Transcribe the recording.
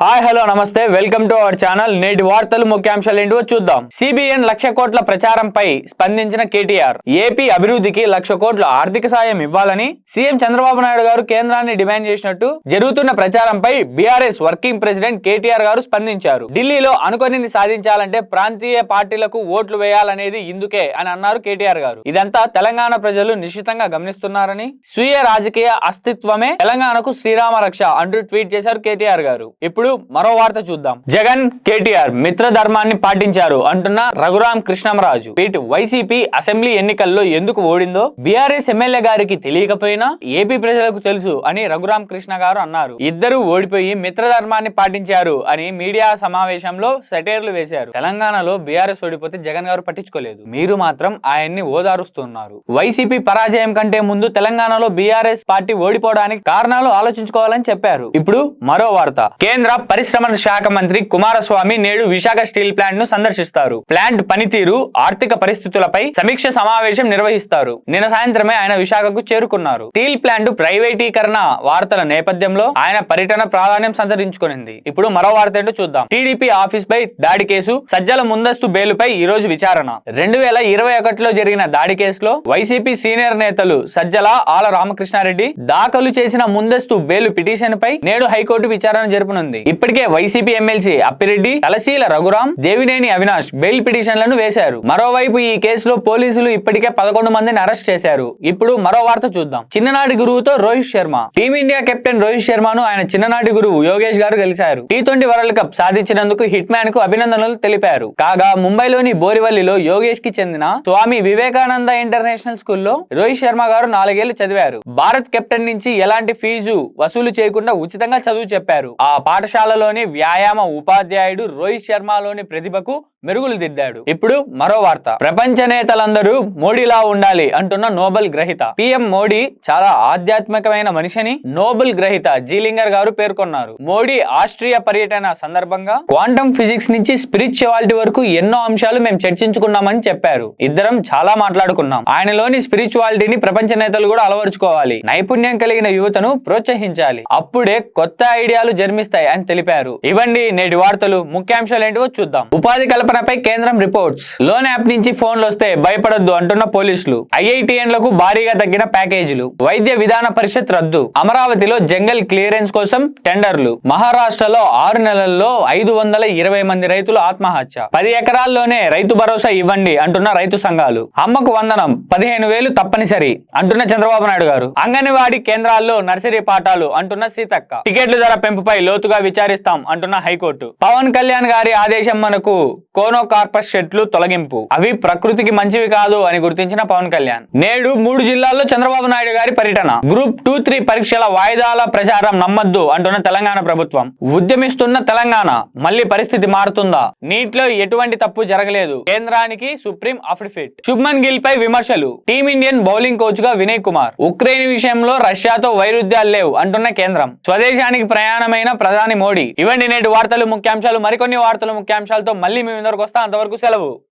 Hi hello నమస్తే welcome to our channel. నేటి వార్తలు ముఖ్యాంశాలు ఏంటో చూద్దాం. సిబిఎన్ 1,00,000 కోట్ల ప్రచారంపై స్పందించిన కేటీఆర్ ఏపీ అభివృద్ధికి 1,00,000 కోట్ల ఆర్థిక సాయం ఇవ్వాలని సీఎం చంద్రబాబు నాయుడు గారు కేంద్రాన్ని డిమాండ్ చేసినట్టు జరుగుతున్న ప్రచారంపై బీఆర్ఎస్ వర్కింగ్ ప్రెసిడెంట్ కేటీఆర్ గారు స్పందించారు. ఢిల్లీలో అనుకొనింది సాధించాలంటే ప్రాంతీయ పార్టీలకు ఓట్లు వేయాలనేది ఇందుకే అని అన్నారు కేటీఆర్ గారు. ఇదంతా తెలంగాణ ప్రజలు నిశ్చితంగా గమనిస్తున్నారని, స్వీయ రాజకీయ అస్తిత్వమే తెలంగాణకు శ్రీరామ రక్ష అంటూ ట్వీట్ చేశారు కేటీఆర్ గారు. ఇప్పుడు మరో వార్త చూద్దాం. జగన్ కేటీఆర్ మిత్రధర్మాన్ని పాటించారు అంటున్న రఘురాం కృష్ణంరాజు. వైసీపీ అసెంబ్లీ ఎన్నికల్లో ఎందుకు ఓడిందో బీఆర్ఎస్ ఎమ్మెల్యే గారికి తెలియకపోయినా ఏపీ ప్రజలకు తెలుసు అని రఘురాం కృష్ణ గారు అన్నారు. ఇద్దరు ఓడిపోయి మిత్రధర్మాన్ని పాటించారు అని మీడియా సమావేశంలో సెటైర్లు వేశారు. తెలంగాణలో బీఆర్ఎస్ ఓడిపోతే జగన్ గారు పట్టించుకోలేదు, మీరు మాత్రం ఆయన్ని ఓదారుస్తున్నారు. వైసీపీ పరాజయం కంటే ముందు తెలంగాణలో బీఆర్ఎస్ పార్టీ ఓడిపోవడానికి కారణాలు ఆలోచించుకోవాలని చెప్పారు. ఇప్పుడు మరో వార్త. కేంద్ర పరిశ్రమల శాఖ మంత్రి కుమారస్వామి నేడు విశాఖ స్టీల్ ప్లాంట్ ను సందర్శిస్తారు. ప్లాంట్ పనితీరు, ఆర్థిక పరిస్థితులపై సమీక్ష సమావేశం నిర్వహిస్తారు. నిన్న సాయంత్రమే ఆయన విశాఖకు చేరుకున్నారు. స్టీల్ ప్లాంట్ ప్రైవేటీకరణ వార్తల నేపథ్యంలో ఆయన పర్యటన ప్రాధాన్యం సంతరించుకునింది. ఇప్పుడు మరో వార్త ఏంటో చూద్దాం. టీడీపీ ఆఫీస్ పై దాడి కేసు, సజ్జల ముందస్తు బెయిలుపై ఈ రోజు విచారణ. 2021లో జరిగిన దాడి కేసులో వైసీపీ సీనియర్ నేతలు సజ్జల, ఆల రామకృష్ణారెడ్డి దాఖలు చేసిన ముందస్తు బెయిల్ పిటిషన్ పై నేడు హైకోర్టు విచారణ జరుపనుంది. ఇప్పటికే YCP MLC Appireddy, Talasila Raghuram, Devineni Avinash bail పిటిషన్లను వేశారు. మరోవైపు ఈ కేసులో పోలీసులు ఇప్పటికే 11 మందిని అరెస్ట్ చేశారు. ఇప్పుడు మరో వార్త చూద్దాం. చిన్ననాటి గురువుతో రోహిత్ శర్మ. టీమిండియా కెప్టెన్ రోహిత్ శర్మను ఆయన చిన్ననాటి గురువు యోగేష్ గారు కలిశారు. T20 వరల్డ్ కప్ సాధించినందుకు హిట్ మ్యాన్ కు అభినందనలు తెలిపారు. కాగా ముంబైలోని బోరివల్లిలో యోగేష్ కి చెందిన స్వామి వివేకానంద ఇంటర్నేషనల్ స్కూల్లో రోహిత్ శర్మ గారు 4 ఏళ్లు చదివారు. భారత్ కెప్టెన్ నుంచి ఎలాంటి ఫీజు వసూలు చేయకుండా ఉచితంగా చదువు చెప్పారు. ఆ పాఠశాలలోని వ్యాయామ ఉపాధ్యాయుడు రోహిత్ శర్మలోని ప్రతిభకు మెరుగులు దిద్దాడు. ఇప్పుడు మరో వార్త. ప్రపంచ నేతలందరూ మోడీలా ఉండాలి అంటున్న నోబెల్ గ్రహీత. పీఎం మోడీ చాలా ఆధ్యాత్మికమైన మనిషిని నోబెల్ గ్రహీత జీలింగర్ గారు పేర్కొన్నారు. మోడీ ఆస్ట్రియా పర్యటన సందర్భంగా క్వాంటమ్ ఫిజిక్స్ నుంచి స్పిరిచువాలిటీ వరకు ఎన్నో అంశాలు మేము చర్చించుకున్నామని చెప్పారు. ఇద్దరం చాలా మాట్లాడుకున్నాం. ఆయనలోని స్పిరిచువాలిటీని ప్రపంచ నేతలు కూడా అలవరుచుకోవాలి. నైపుణ్యం కలిగిన యువతను ప్రోత్సహించాలి. అప్పుడే కొత్త ఐడియాలు జన్మిస్తాయి అని తెలిపారు. ఇవ్వండి నేటి వార్తలు. ముఖ్యాంశాలు ఏంటివో చూద్దాం. ఉపాధి కల్పనపై కేంద్రం రిపోర్ట్స్. లోన్ యాప్ నుంచి ఫోన్లు వస్తే భయపడొద్దు అంటున్న పోలీసులు. ఐఐటిఎన్లకు భారీగా తగ్గిన ప్యాకేజీలు. వైద్య విధాన పరిషత్ రద్దు. అమరావతిలో జంగల్ క్లియరెన్స్ కోసం టెండర్లు. మహారాష్ట్రలో 6 నెలల్లో 520 మంది రైతులు ఆత్మహత్య. 10 ఎకరాల్లోనే రైతు భరోసా ఇవ్వండి అంటున్న రైతు సంఘాలు. అమ్మకు వందనం 15,000 తప్పనిసరి అంటున్న చంద్రబాబు నాయుడు గారు. అంగన్వాడీ కేంద్రాల్లో నర్సరీ పాఠాలు అంటున్న సీతక్క. టికెట్ల ధర పెంపుపై లోతుగా విచారిస్తాం అంటున్న హైకోర్టు. పవన్ కళ్యాణ్ గారి ఆదేశం మనకు కోనో కార్పస్ షెట్లు తొలగింపు. అవి ప్రకృతికి మంచివి కాదు అని గుర్తించిన పవన్ కళ్యాణ్. నేడు 3 జిల్లాల్లో చంద్రబాబు నాయుడు గారి పర్యటన. గ్రూప్ 2-3 పరీక్షల వాయిదాల ప్రచారం నమ్మద్దు అంటున్న తెలంగాణ ప్రభుత్వం. ఉద్యమిస్తున్న తెలంగాణ మళ్లీ పరిస్థితి మారుతుందా? నీట్లో ఎటువంటి తప్పు జరగలేదు, కేంద్రానికి సుప్రీం అఫిడవిట్. శుభ్మన్ గిల్ పై విమర్శలు. టీమిండియన్ బౌలింగ్ కోచ్ గా వినయ్ కుమార్. ఉక్రెయిన్ విషయంలో రష్యాతో వైరుధ్యాలు లేవు అంటున్న కేంద్రం. స్వదేశానికి ప్రయాణమైన ప్రధాని మోడీ. ఇవ్వండి నేటి వార్తలు ముఖ్యాంశాలు. మరికొన్ని వార్తలు ముఖ్యాంశాలతో మళ్ళీ మీ ముందరకు వస్తా. అంతవరకు సెలవు.